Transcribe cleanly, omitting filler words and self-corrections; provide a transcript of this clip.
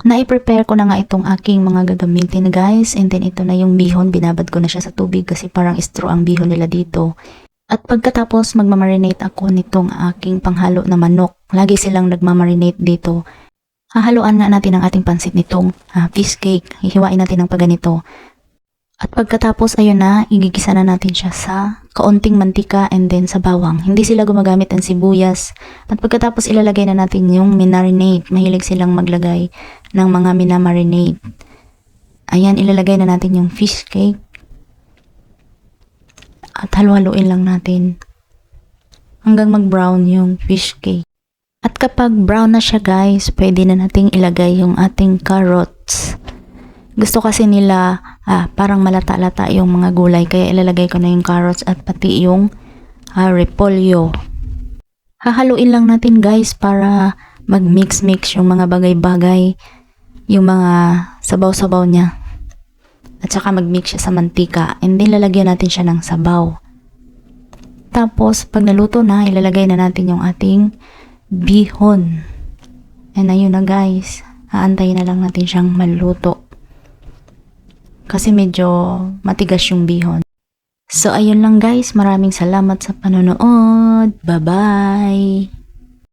Na-prepare ko na nga itong aking mga gagamitin guys, and then ito na yung bihon, binabad ko na siya sa tubig kasi parang straw ang bihon nila dito. At pagkatapos magmamarinate ako nitong aking panghalo na manok. Lagi silang nagmamarinate dito. Hahaluan nga natin ang ating pansit nitong fish cake. Hihiwain natin ng paganito. At pagkatapos ayun na, igigisa na natin siya sa kaunting mantika and then sa bawang. Hindi sila gumagamit ng sibuyas. At pagkatapos ilalagay na natin yung minarinade. Mahilig silang maglagay ng mga minamarinade. Ayan, ilalagay na natin yung fish cake. At halu-haluin lang natin hanggang mag-brown yung fish cake. At kapag brown na siya guys, pwede na nating ilagay yung ating carrots. Gusto kasi nila parang malata-lata yung mga gulay, kaya ilalagay ko na yung carrots at pati yung repolyo. Hahaluin lang natin guys para mag-mix-mix yung mga bagay-bagay, yung mga sabaw-sabaw niya. At saka mag-mix siya sa mantika, and then lalagyan natin siya ng sabaw. Tapos pag naluto na, ilalagay na natin yung ating bihon. And ayun na guys, aantayin na lang natin siyang maluto. Kasi medyo matigas yung bihon. So ayun lang guys, maraming salamat sa panonood. Bye-bye!